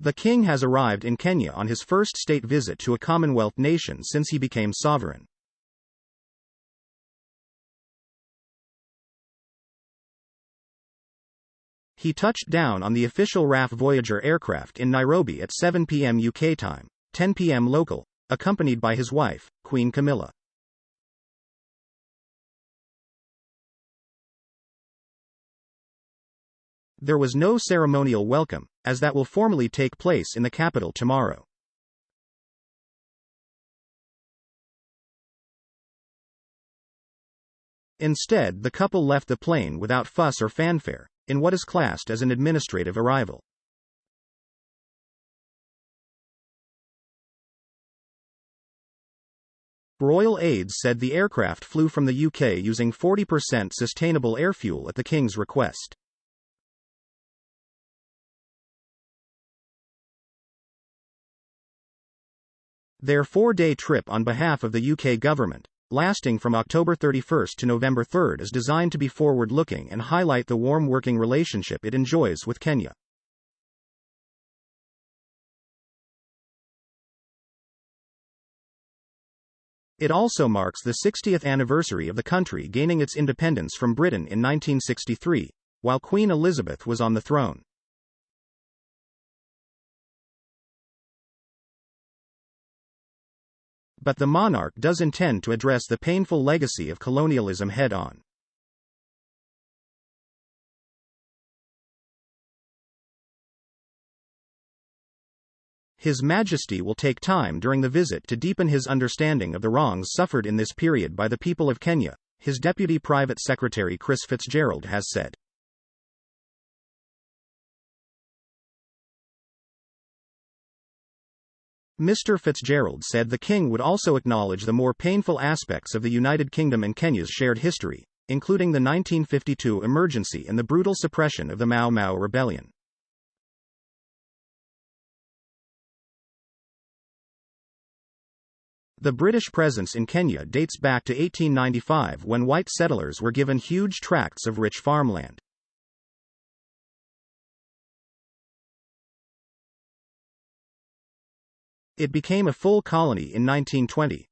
The king has arrived in Kenya on his first state visit to a Commonwealth nation since he became sovereign. He touched down on the official RAF Voyager aircraft in Nairobi at 7 p.m. UK time, 10 p.m. local, accompanied by his wife, Queen Camilla. There was no ceremonial welcome, as that will formally take place in the capital tomorrow. Instead, the couple left the plane without fuss or fanfare, in what is classed as an administrative arrival. Royal aides said the aircraft flew from the UK using 40% sustainable air fuel at the King's request. Their 4-day trip on behalf of the UK government, lasting from October 31 to November 3, is designed to be forward-looking and highlight the warm working relationship it enjoys with Kenya. It also marks the 60th anniversary of the country gaining its independence from Britain in 1963, while Queen Elizabeth was on the throne. But the monarch does intend to address the painful legacy of colonialism head-on. His Majesty will take time during the visit to deepen his understanding of the wrongs suffered in this period by the people of Kenya, his Deputy Private Secretary Chris Fitzgerald has said. Mr. Fitzgerald said the King would also acknowledge the more painful aspects of the United Kingdom and Kenya's shared history, including the 1952 emergency and the brutal suppression of the Mau Mau rebellion. The British presence in Kenya dates back to 1895, when white settlers were given huge tracts of rich farmland. It became a full colony in 1920.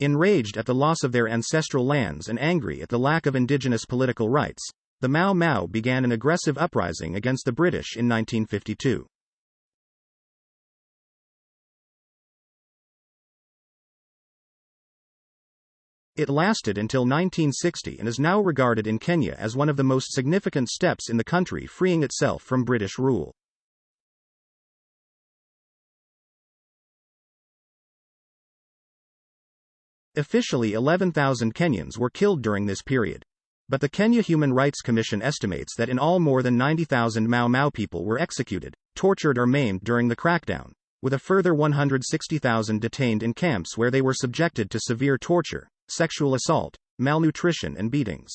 Enraged at the loss of their ancestral lands and angry at the lack of indigenous political rights, the Mau Mau began an aggressive uprising against the British in 1952. It lasted until 1960 and is now regarded in Kenya as one of the most significant steps in the country freeing itself from British rule. Officially 11,000 Kenyans were killed during this period. But the Kenya Human Rights Commission estimates that in all more than 90,000 Mau Mau people were executed, tortured or maimed during the crackdown, with a further 160,000 detained in camps where they were subjected to severe torture, sexual assault, malnutrition and beatings.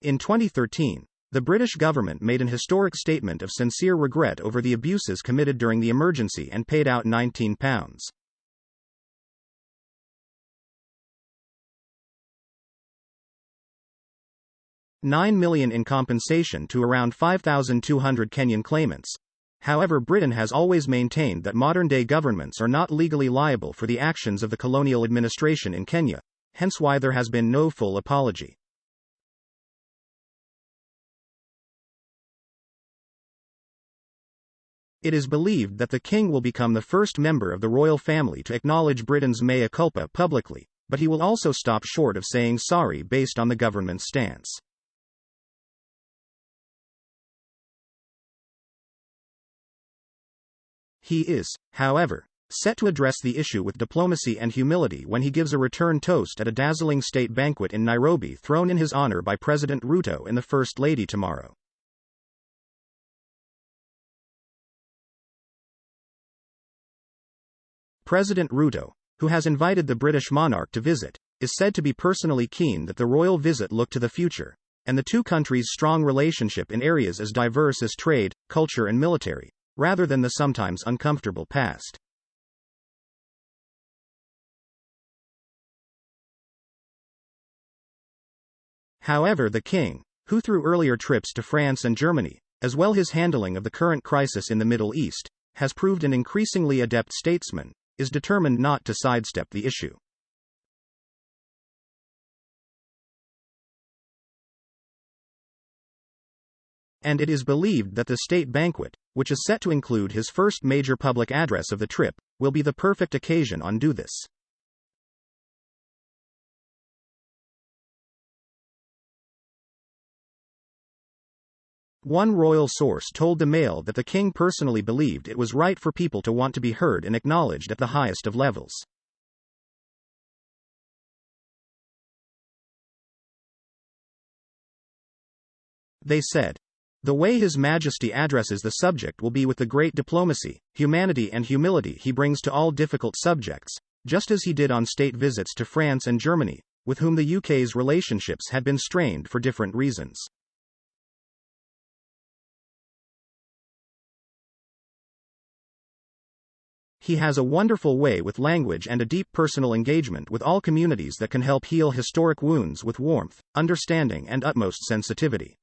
In 2013, the British government made an historic statement of sincere regret over the abuses committed during the emergency and paid out £19. £9 million in compensation to around 5,200 Kenyan claimants. However, Britain has always maintained that modern-day governments are not legally liable for the actions of the colonial administration in Kenya, hence why there has been no full apology. It is believed that the King will become the first member of the royal family to acknowledge Britain's mea culpa publicly, but he will also stop short of saying sorry based on the government's stance. He is, however, set to address the issue with diplomacy and humility when he gives a return toast at a dazzling state banquet in Nairobi thrown in his honor by President Ruto and the First Lady tomorrow. President Ruto, who has invited the British monarch to visit, is said to be personally keen that the royal visit look to the future, and the two countries' strong relationship in areas as diverse as trade, culture and military, rather than the sometimes uncomfortable past. However, the king, who through earlier trips to France and Germany, as well his handling of the current crisis in the Middle East, has proved an increasingly adept statesman, is determined not to sidestep the issue. And it is believed that the state banquet, which is set to include his first major public address of the trip, will be the perfect occasion to do this. One royal source told the Mail that the king personally believed it was right for people to want to be heard and acknowledged at the highest of levels. They said, "The way His Majesty addresses the subject will be with the great diplomacy, humanity and humility he brings to all difficult subjects, just as he did on state visits to France and Germany, with whom the UK's relationships had been strained for different reasons." He has a wonderful way with language and a deep personal engagement with all communities that can help heal historic wounds with warmth, understanding and utmost sensitivity.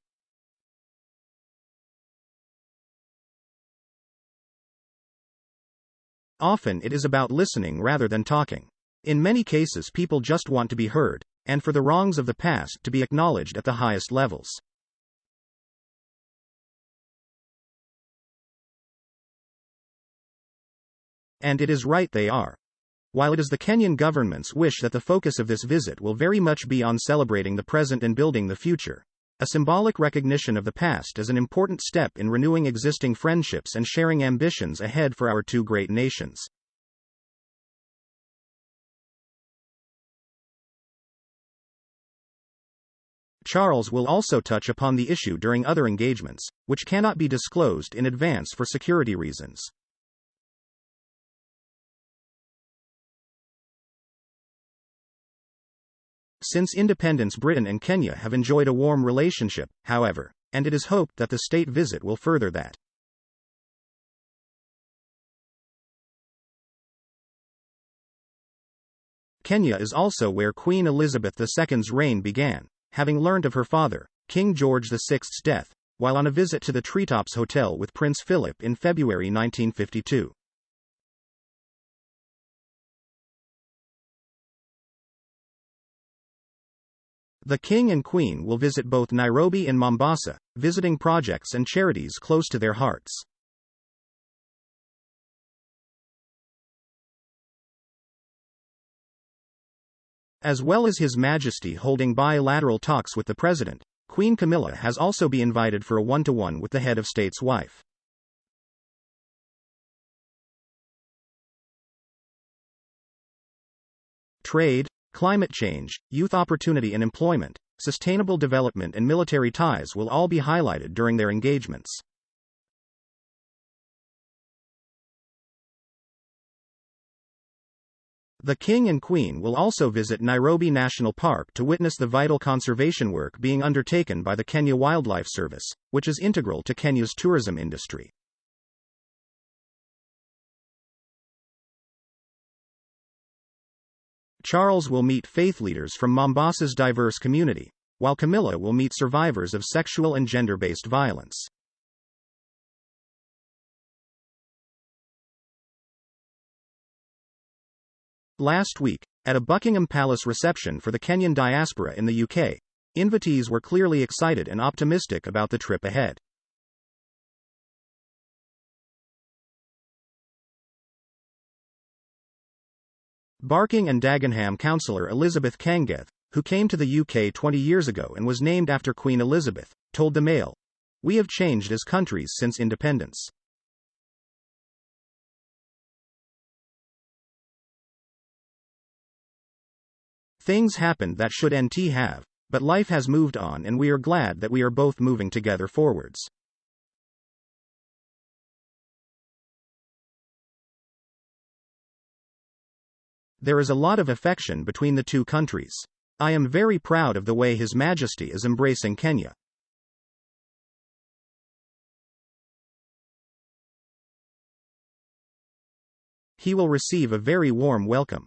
Often it is about listening rather than talking. In many cases people just want to be heard, and for the wrongs of the past to be acknowledged at the highest levels. And it is right they are. While it is the Kenyan government's wish that the focus of this visit will very much be on celebrating the present and building the future, a symbolic recognition of the past is an important step in renewing existing friendships and sharing ambitions ahead for our two great nations. Charles will also touch upon the issue during other engagements, which cannot be disclosed in advance for security reasons. Since independence, Britain and Kenya have enjoyed a warm relationship, however, and it is hoped that the state visit will further that. Kenya is also where Queen Elizabeth II's reign began, having learned of her father, King George VI's death, while on a visit to the Treetops Hotel with Prince Philip in February 1952. The King and Queen will visit both Nairobi and Mombasa, visiting projects and charities close to their hearts. As well as His Majesty holding bilateral talks with the President, Queen Camilla has also been invited for a one-to-one with the head of state's wife. Trade, climate change, youth opportunity and employment, sustainable development and military ties will all be highlighted during their engagements. The King and Queen will also visit Nairobi National Park to witness the vital conservation work being undertaken by the Kenya Wildlife Service, which is integral to Kenya's tourism industry. Charles will meet faith leaders from Mombasa's diverse community, while Camilla will meet survivors of sexual and gender-based violence. Last week, at a Buckingham Palace reception for the Kenyan diaspora in the UK, invitees were clearly excited and optimistic about the trip ahead. Barking and Dagenham councillor Elizabeth Kangeth, who came to the UK 20 years ago and was named after Queen Elizabeth, told the Mail, "We have changed as countries since independence. Things happened that shouldn't have, but life has moved on and we are glad that we are both moving together forwards." There is a lot of affection between the two countries. I am very proud of the way His Majesty is embracing Kenya. He will receive a very warm welcome.